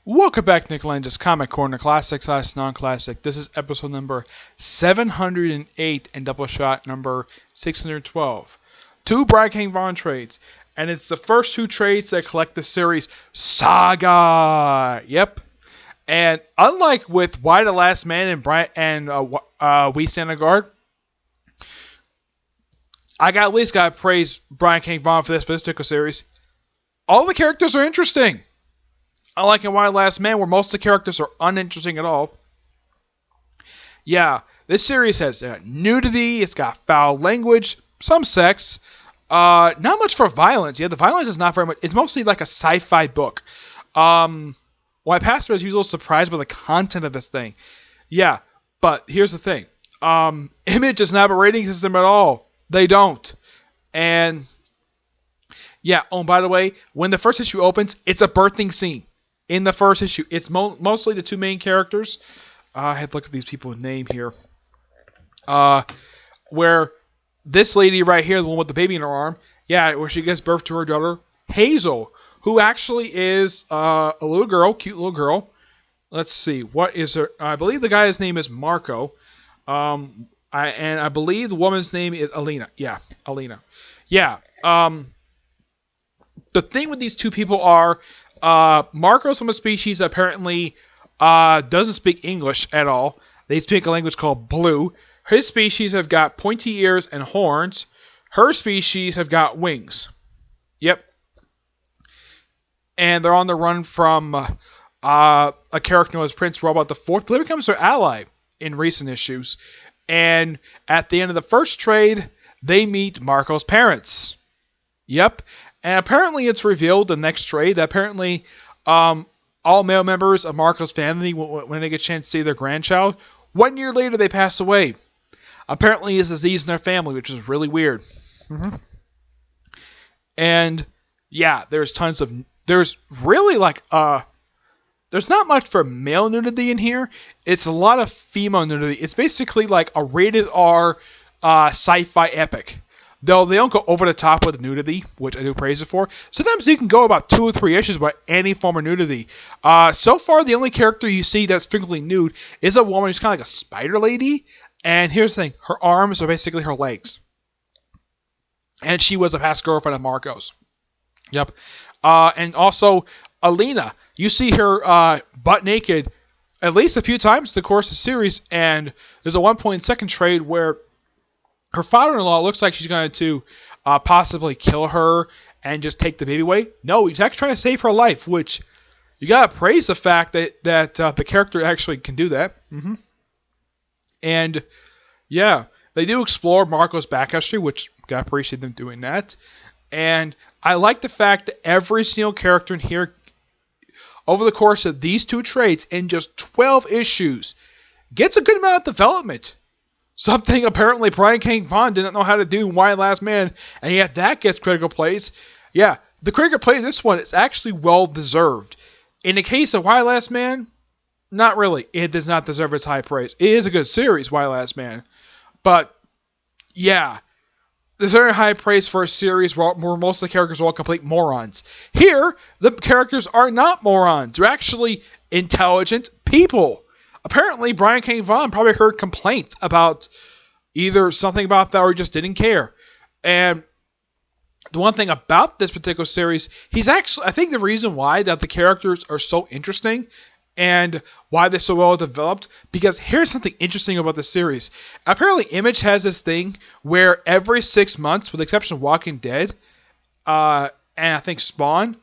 Welcome back to Nick Lenz's Comic Corner Classics / Non-Classic. This is episode number 708 and Doubleshot number 612. Two Brian King Von trades, and it's the first two trades that collect the series Saga. Yep. And unlike with Why the Last Man and Brian and We Stand on Guard, I at least got to praise Brian King Von for this particular series. All the characters are interesting. Unlike in Why the Last Man, where most of the characters are uninteresting at all. Yeah, this series has nudity, it's got foul language, some sex, not much for violence. Yeah, the violence is not very much. It's mostly like a sci-fi book. When I passed through, I was a little surprised by the content of this thing. Yeah, but here's the thing. Image does not have a rating system at all. They don't. And, yeah, oh, and by the way, when the first issue opens, it's a birthing scene. In the first issue, it's mostly the two main characters. I had to look at these people's name here. Where this lady right here, the one with the baby in her arm, yeah, where she gives birth to her daughter, Hazel, who actually is a little girl, cute little girl. Let's see, what is her? I believe the guy's name is Marco. I believe the woman's name is Alina. Yeah, Alina. Yeah. The thing with these two people are, Marco's from a species that apparently doesn't speak English at all. They speak a language called Blue. His species have got pointy ears and horns. Her species have got wings. Yep. And they're on the run from a character known as Prince Robot the Fourth, who becomes their ally in recent issues. And at the end of the first trade, they meet Marco's parents. Yep. And apparently it's revealed the next trade that apparently all male members of Marco's family, when they get a chance to see their grandchild, 1 year later they pass away. Apparently it's a disease in their family, which is really weird. Mm-hmm. And yeah, there's really like, there's not much for male nudity in here. It's a lot of female nudity. It's basically like a rated R sci-fi epic. Though they don't go over the top with nudity, which I do praise it for. Sometimes you can go about 2 or 3 issues without any form of nudity. So far, the only character you see that's frequently nude is a woman who's kind of like a spider lady. And here's the thing. Her arms are basically her legs. And she was a past girlfriend of Marco's. Yep. And also, Alina. You see her butt naked at least a few times in the course of the series. And there's a one point in the second trade where her father-in-law looks like she's going to possibly kill her and just take the baby away. No, he's actually trying to save her life, which you got to praise the fact that the character actually can do that. Mm-hmm. And, yeah, they do explore Marco's back history, which got to appreciate them doing that. And I like the fact that every single character in here, over the course of these two trades, in just 12 issues, gets a good amount of development. Something apparently Brian King Von didn't know how to do in Why the Last Man, and yet that gets critical praise. Yeah, the critical praise of this one is actually well deserved. In the case of Why the Last Man, not really. It does not deserve its high praise. It is a good series, Why the Last Man. But, yeah, there's very high praise for a series where most of the characters are all complete morons. Here, the characters are not morons. They're actually intelligent people. Apparently, Brian King Von probably heard complaints about either something about that or he just didn't care. And the one thing about this particular series, I think the reason why that the characters are so interesting and why they're so well developed, because here's something interesting about the series. Apparently, Image has this thing where every 6 months, with the exception of Walking Dead, and I think Spawn,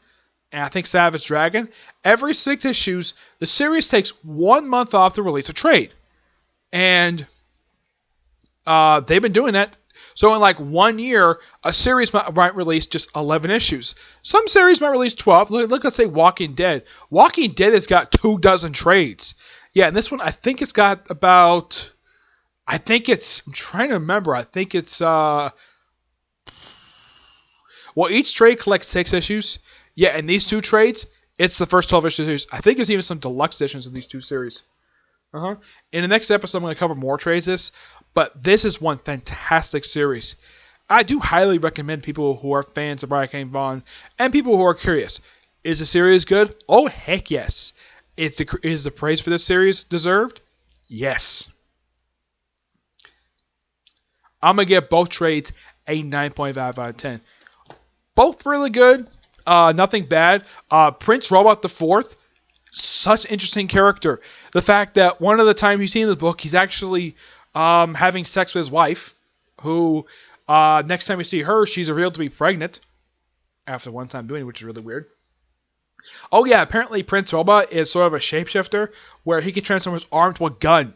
and I think Savage Dragon, every 6 issues, the series takes 1 month off to release a trade. And they've been doing that. So in like 1 year, a series might release just 11 issues. Some series might release 12. Look, let's say Walking Dead. Walking Dead has got 24 trades. Yeah, and this one, I think it's got about... I'm trying to remember. I think it's... Well, each trade collects 6 issues. Yeah, and these 2 trades, it's the first 12 issue series. I think there's even some deluxe editions of these 2 series. In the next episode, I'm going to cover more trades but this is one fantastic series. I do highly recommend people who are fans of Brian King Von and people who are curious. Is the series good? Oh, heck yes. Is the praise for this series deserved? Yes. I'm going to give both trades a 9.5 out of 10. Both really good. Nothing bad. Prince Robot the Fourth, such an interesting character. The fact that one of the times you see in the book, he's actually having sex with his wife, who next time we see her, she's revealed to be pregnant after one time doing it, which is really weird. Oh yeah, apparently Prince Robot is sort of a shapeshifter where he can transform his arm to a gun.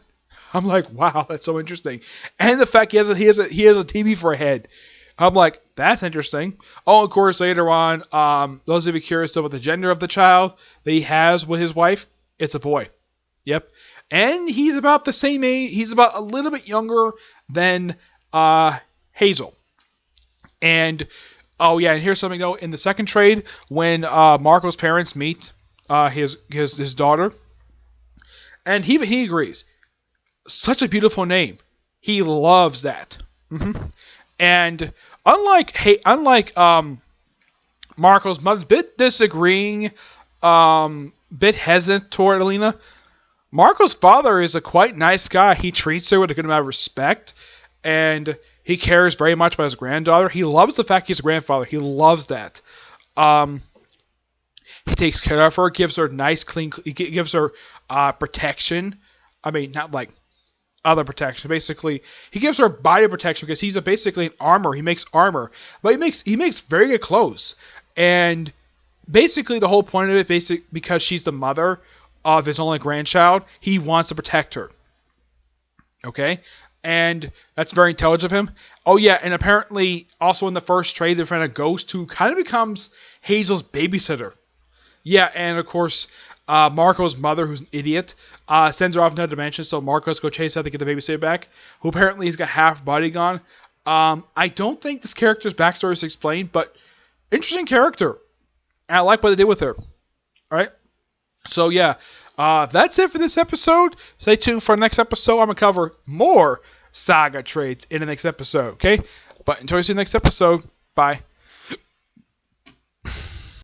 I'm like, wow, that's so interesting. And the fact he has a TV for a head. I'm like, that's interesting. Oh, of course, later on, those of you curious about the gender of the child that he has with his wife, it's a boy. Yep. And he's about the same age. He's about a little bit younger than Hazel. And oh yeah, and here's something though. In the second trade, when Marco's parents meet his daughter, and he agrees. Such a beautiful name. He loves that. And unlike Marco's mother, bit disagreeing, bit hesitant toward Alina. Marco's father is a quite nice guy. He treats her with a good amount of respect, and he cares very much about his granddaughter. He loves the fact he's a grandfather. He loves that. He takes care of her, gives her nice, clean. He gives her protection. I mean, not like other protection. Basically, he gives her body protection because he's basically an armor. He makes armor, but he makes very good clothes. And basically, the whole point of it, because she's the mother of his only grandchild, he wants to protect her. Okay, and that's very intelligent of him. Oh yeah, and apparently, also in the first trade, the friend of Ghost, who kind of becomes Hazel's babysitter. Yeah, and of course, Marco's mother, who's an idiot, sends her off into another dimension, so Marco's go chase her to get the babysitter back, who apparently he's got half body gone. I don't think this character's backstory is explained, but interesting character. And I like what they did with her. Alright? So yeah, that's it for this episode. Stay tuned for the next episode. I'm going to cover more Saga trades in the next episode, okay? But until you see the next episode, bye.